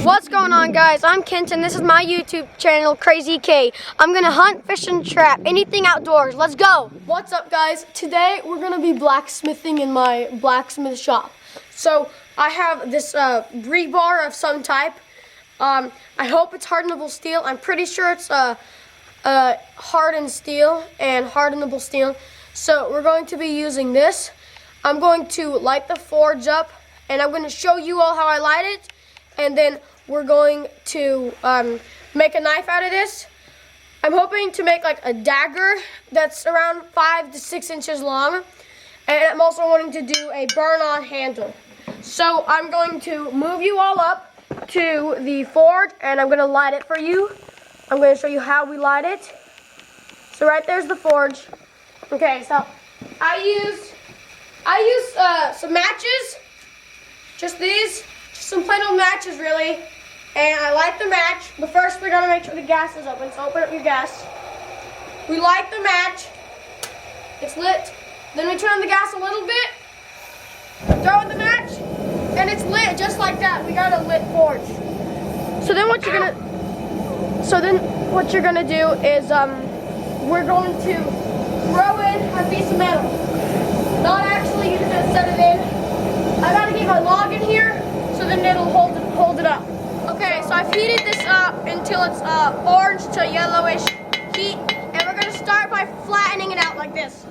What's going on, guys? I'm Kent and this is my YouTube channel, KrazyK. I'm gonna hunt, fish, and trap, anything outdoors. Let's go! What's up, guys? Today we're gonna be blacksmithing in my blacksmith shop. So I have this rebar of some type. I hope it's hardenable steel. I'm pretty sure it's hardened steel and hardenable steel. So we're going to be using this. I'm going to light the forge up and I'm going to show you all how I light it. And then we're going to make a knife out of this. I'm hoping to make like a dagger that's around 5 to 6 inches long. And I'm also wanting to do a burn-on handle. So I'm going to move you all up to the forge and I'm going to light it for you. I'm going to show you how we light it. So right there's the forge. Okay, so I use some matches, just these. Some plain old matches, really, and I light the match. But first, we're gonna make sure the gas is open. So open up your gas. We light the match. It's lit. Then we turn on the gas a little bit. Throw in the match, and it's lit just like that. We got a lit forge. So then what you're gonna do is we're going to throw in a piece of metal. Not actually, you're just gonna set it in. I gotta get my log in here. So then it'll hold it up. Okay, so I've heated this up until it's orange to yellowish heat, and we're gonna start by flattening it out like this.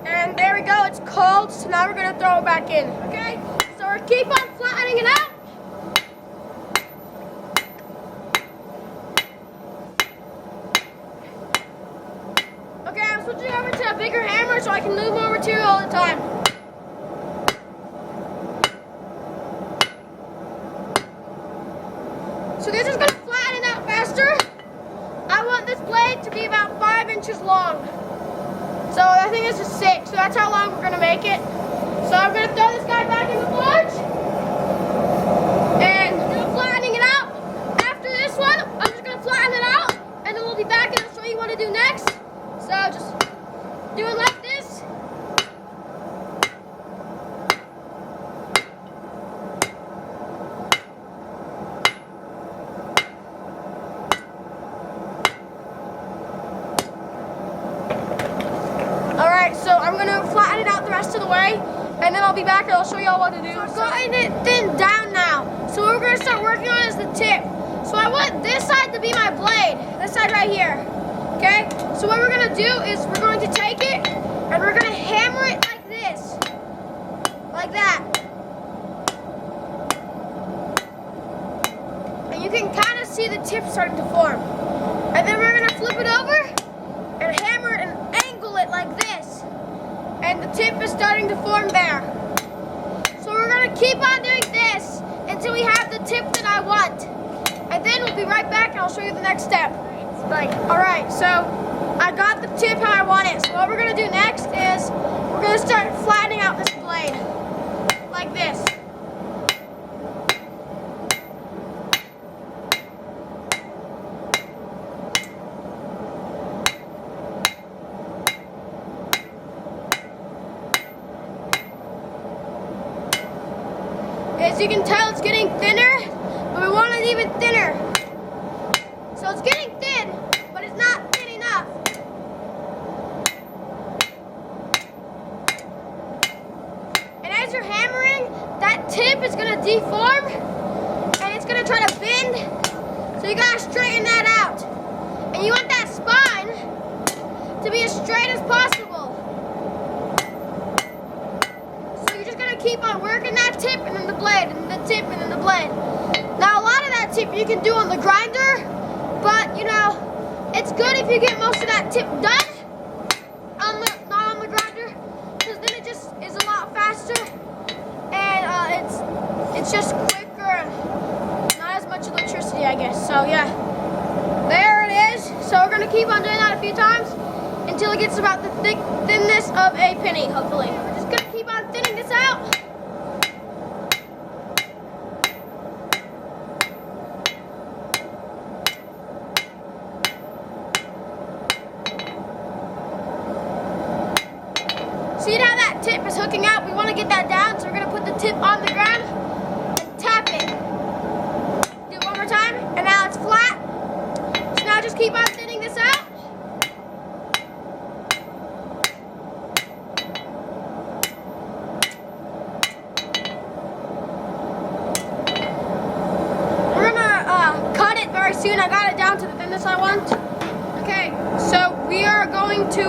And there we go, it's cold, so now we're gonna throw it back in, okay? So we're keep on flattening it out. Okay, I'm switching over to a bigger hammer so I can move more material all the time. So this is gonna flatten it out faster. I want this blade to be about 5 inches long. So I think this is 6, so that's how long we're gonna make it. So I'm gonna throw this guy back in the forge and do flattening it out. After this one, I'm just gonna flatten it out and then we'll be back and I'll show you what to do next. So just do it like this. Alright, so I'm going to flatten it out the rest of the way, and then I'll be back and I'll show you all what to do. So we're getting it thinned down now. So what we're going to start working on is the tip. So I want this side to be my blade, this side right here. Okay? So what we're going to do is we're going to take it, and we're going to hammer it like this. Like that. And you can kind of see the tip starting to form. And then we're going to flip it over and hammer it and angle it like this. And the tip is starting to form there. So we're going to keep on doing this until we have the tip that I want. And then we'll be right back and I'll show you the next step. Alright, so I got the tip how I want it. So what we're going to do next is we're going to start flattening out this blade. Like this. As you can tell, it's getting thinner, but we want it even thinner. So it's getting thin, but it's not thin enough. And as you're hammering, that tip is going to deform, and it's going to try to bend, so you got to straighten that out. And you want that spine to be as straight as possible. Keep on working that tip and then the blade and the tip and then the blade. Now a lot of that tip you can do on the grinder, but you know, it's good if you get most of that tip done not on the grinder, because then it just is a lot faster and it's just quicker and not as much electricity, I guess. So yeah, there it is. So we're gonna keep on doing that a few times until it gets about the thinness of a penny, hopefully. We're just gonna keep on thinning this out. on the ground and tap it. Do it one more time, and now it's flat. So now just keep on thinning this out. We're gonna cut it very soon. I got it down to the thinness I want. Okay, so we are going to,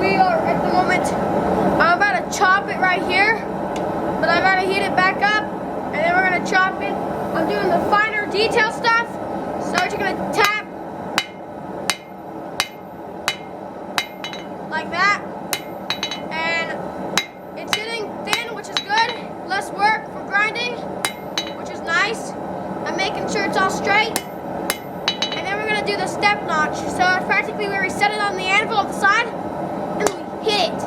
we are at the moment, I'm about to chop it right here, but I gotta heat it back up, and then we're gonna chop it. I'm doing the finer detail stuff, so we're just gonna tap like that, and it's getting thin, which is good. Less work for grinding, which is nice. I'm making sure it's all straight. Do the step notch, so it's practically where we set it on the anvil on the side and we hit it,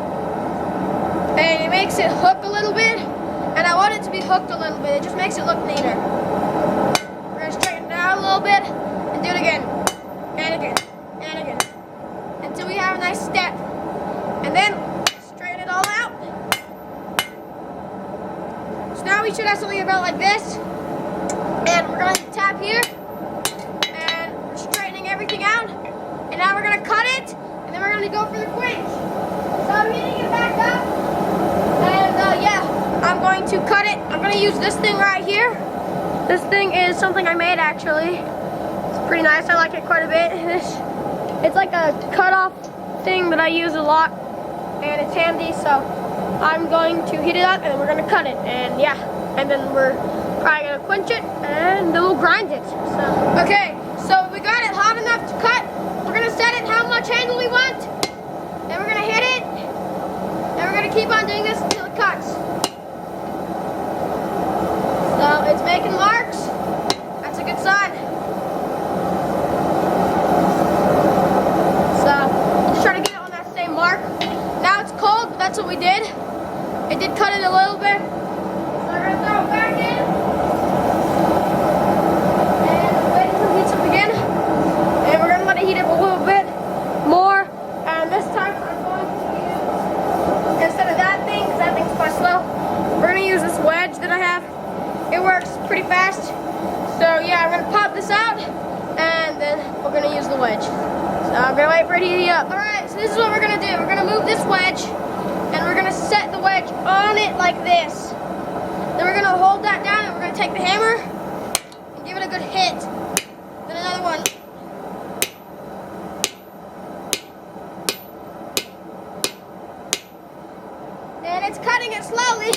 and it makes it hook a little bit, and I want it to be hooked a little bit. It just makes it look neater. We're gonna straighten it out a little bit and do it again and again and again until we have a nice step, and then straighten it all out. So now we should have something about like this, and we're gonna tap here. Everything out, and now we're gonna cut it, and then we're gonna go for the quench. So I'm heating it back up, and yeah, I'm going to cut it. I'm gonna use this thing right here. This thing is something I made actually. It's pretty nice. I like it quite a bit. It's like a cut-off thing that I use a lot, and it's handy. So I'm going to heat it up, and then we're gonna cut it, and yeah, and then we're probably gonna quench it, and then we'll grind it. So okay. So we got it hot enough to cut. We're gonna set it how much handle we want. Then we're gonna hit it. And we're gonna keep on doing this until it cuts. So it's making marks. That's a good sign. So just try to get it on that same mark. Now it's cold, but that's what we did. It did cut it a little bit. So we're gonna throw it back in. Heat it a little bit more, and this time I'm going to use, instead of that thing, because that thing's quite slow, we're going to use this wedge that I have. It works pretty fast. So yeah, I'm going to pop this out, and then we're going to use the wedge. So I'm going to wait for it to heat up. Alright, so this is what we're going to do. We're going to move this wedge, and we're going to set the wedge on it like this. Then we're going to hold that down, and we're going to take the hammer and give it a good hit. Then another one. It's cutting it slowly.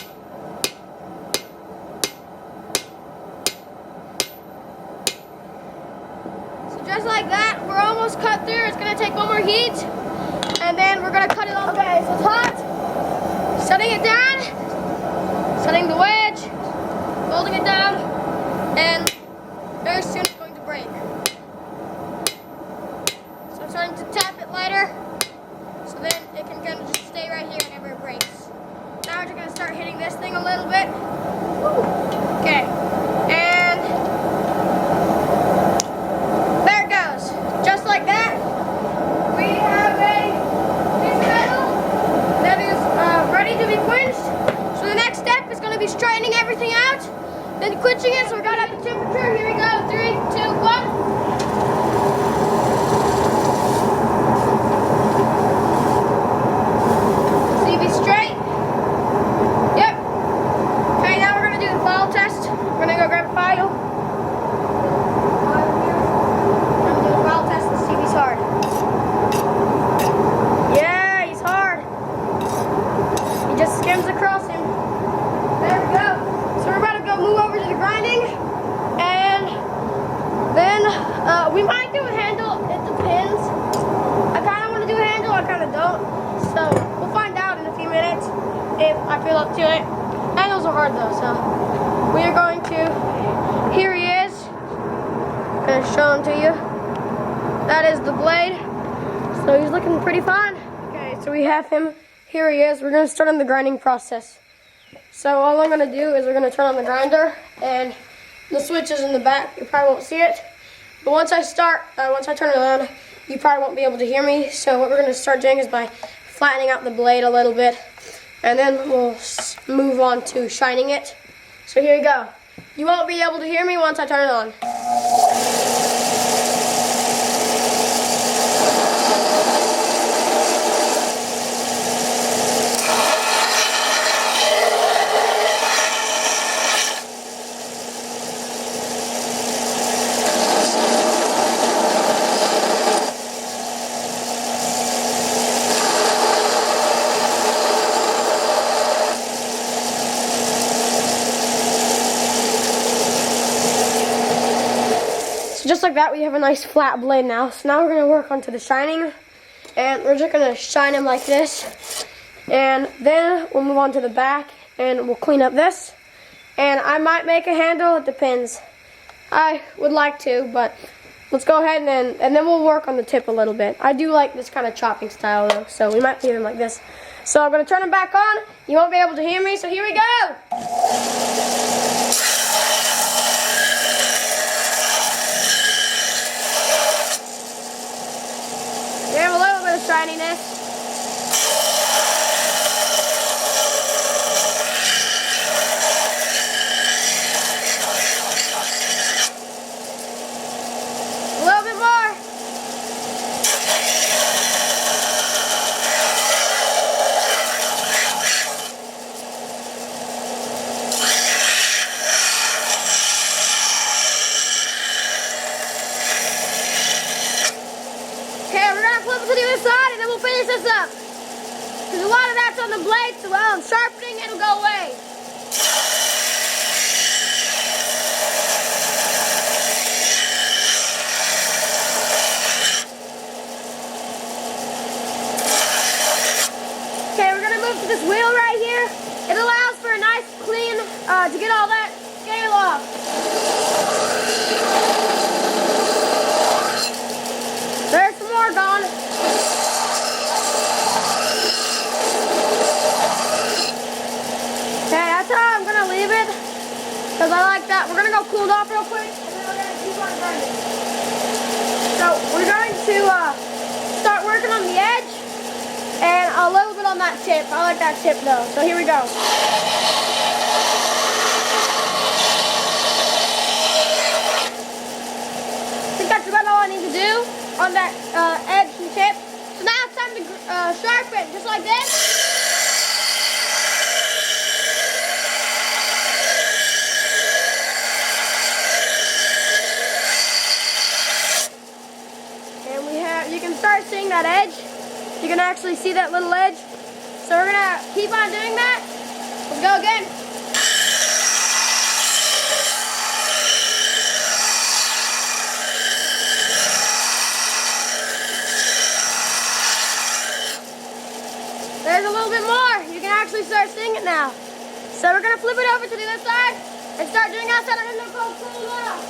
So just like that, we're almost cut through. It's going to take one more heat, and then we're going to cut it all. Okay, so it's hot. Setting it down, setting the wedge, holding it down, and very soon it's going to break. So I'm starting to tap it lighter, so then it can kind of just stay right here whenever it breaks. Now we're going to start hitting this thing a little bit. Okay, and there it goes. Just like that, we have a piece of metal that is ready to be quenched. So the next step is going to be straightening everything out, then quenching it. So we're going to have the temperature. Here we go. 3, 2, 1. Across him. There we go. So we're about to go move over to the grinding, and then we might do a handle. It depends. I kind of want to do a handle. I kind of don't. So we'll find out in a few minutes if I feel up to it. Handles are hard though, so we are going to. Here he is. I'm gonna show him to you. That is the blade. So he's looking pretty fine. Okay, so we have him. Here he is. We're going to start on the grinding process. So all I'm going to do is we're going to turn on the grinder, and the switch is in the back. You probably won't see it. But once I turn it on, you probably won't be able to hear me. So what we're going to start doing is by flattening out the blade a little bit. and then we'll move on to shining it. So here you go. You won't be able to hear me once I turn it on. Just like that, we have a nice flat blade now. So now we're going to work onto the shining, and we're just going to shine them like this, and then we'll move on to the back, and we'll clean up this, and I might make a handle. It depends. I would like to, but let's go ahead and then we'll work on the tip a little bit. I do like this kind of chopping style though, so we might leave them like this. So I'm going to turn them back on. You won't be able to hear me, so here we go. We have a little bit of shininess. A little bit more. Flip it to the other side, and then we'll finish this up. Because a lot of that's on the blade, so while I'm sharpening, it'll go away. Okay, we're going to move to this wheel right here. It allows for a nice clean, to get all that scale off. There's some more gone. Okay, that's how I'm gonna leave it, because I like that. We're gonna go cool it off real quick, and then we're gonna keep on grinding. So we're going to start working on the edge, and a little bit on that tip. I like that tip though. So here we go. I think that's about all I need to do on that edge and tip. So now it's time to sharpen, just like this. And you can start seeing that edge. You can actually see that little edge. So we're gonna keep on doing that. Let's go again. There's a little bit more. You can actually start seeing it now. So we're going to flip it over to the other side and start doing outside and then go cool off.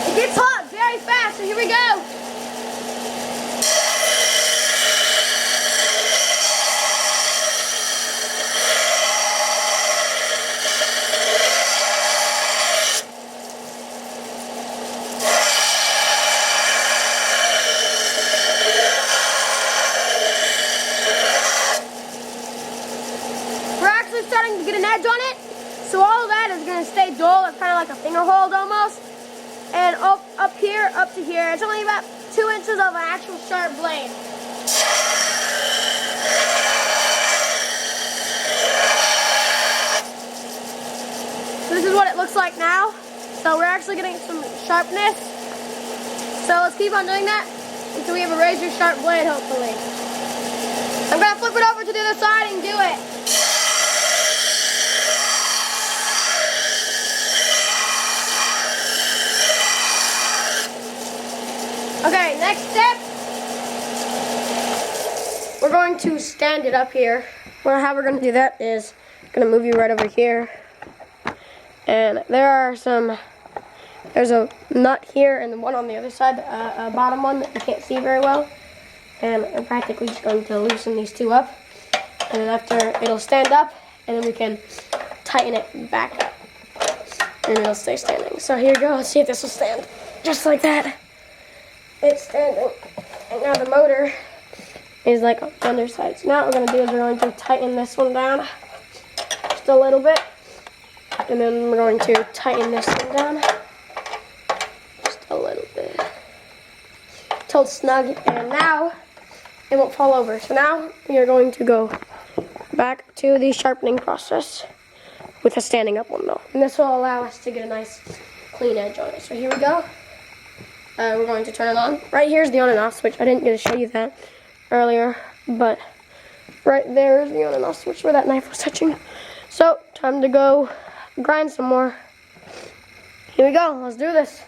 It gets hot very fast, so here we go. Starting to get an edge on it, so all of that is going to stay dull. It's kind of like a finger hold almost, and up here, up to here, it's only about 2 inches of an actual sharp blade. So this is what it looks like now. So we're actually getting some sharpness, so let's keep on doing that until we have a razor sharp blade, hopefully. I'm going to flip it over to the other side and do it. Okay, next step, we're going to stand it up here. Well, how we're going to do that is, I'm going to move you right over here. And there's a nut here and the one on the other side, a bottom one that you can't see very well. And I'm practically just going to loosen these two up. And then after, it'll stand up, and then we can tighten it back up. And it'll stay standing. So here you go, let's see if this will stand. Just like that. It's standing. And now the motor is like on the underside. So now what we're going to do is we're going to tighten this one down just a little bit. And then we're going to tighten this one down just a little bit till it's snug. And now it won't fall over. So now we are going to go back to the sharpening process with a standing up one though. And this will allow us to get a nice clean edge on it. So here we go. We're going to turn it on. Right here is the on and off switch. I didn't get to show you that earlier, but right there is the on and off switch where that knife was touching. So time to go grind some more. Here we go. Let's do this.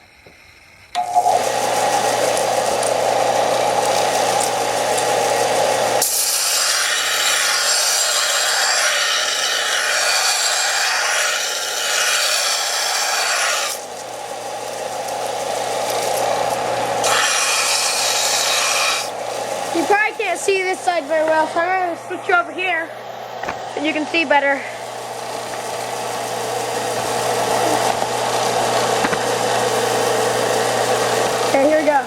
You probably can't see this side very well, so I'm going to switch you over here so you can see better. Okay, here we go.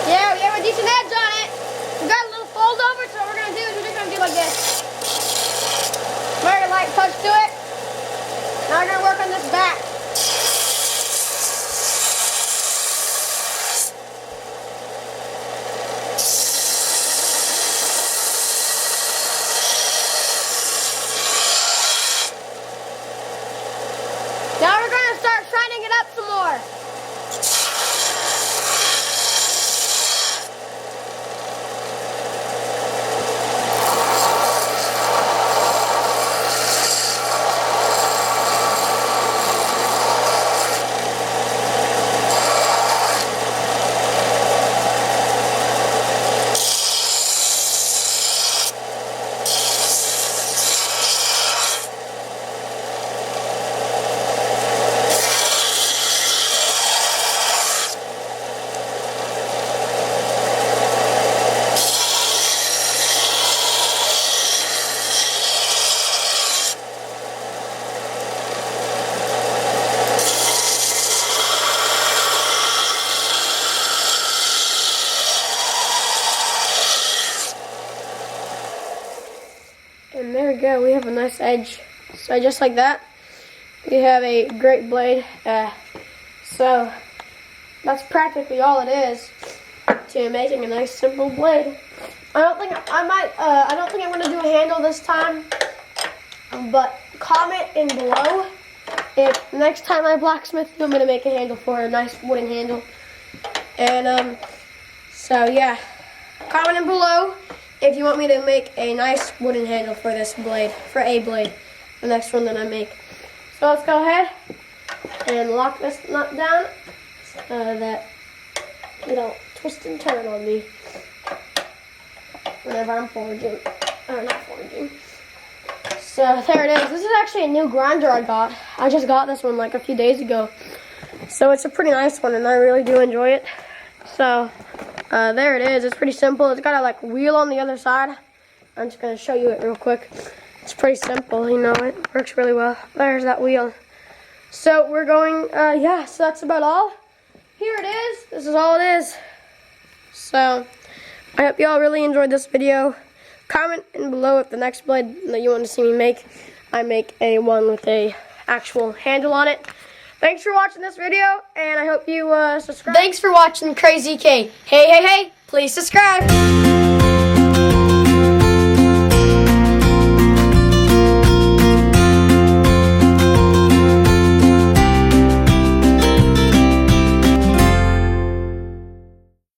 Yeah, we have a decent edge on it. We got a little fold over, so what we're going to do is we're just going to do like this. Very light touch to it. Now we're going to work on this back. Now we're going to start shining it up some more. And there we go, we have a nice edge. So just like that, we have a great blade. So that's practically all it is to making a nice simple blade. I don't think I'm gonna do a handle this time, but comment in below if next time I blacksmith you want me to make a handle for a nice wooden handle. And so yeah, comment in below if you want me to make a nice wooden handle for this blade, for a blade, the next one that I make. So let's go ahead and lock this nut down so that it don't twist and turn on me whenever I'm forging, or not forging. So there it is. This is actually a new grinder I got. I just got this one like a few days ago. So it's a pretty nice one and I really do enjoy it. So there it is. It's pretty simple. It's got a like wheel on the other side. I'm just going to show you it real quick. It's pretty simple, you know, it works really well. There's that wheel. So we're going, yeah, so that's about all. Here it is. This is all it is. So I hope you all really enjoyed this video. Comment in below if the next blade that you want to see me make, I make a one with a actual handle on it. Thanks for watching this video, and I hope you subscribe. Thanks for watching KrazyK. Hey, hey, hey, please subscribe.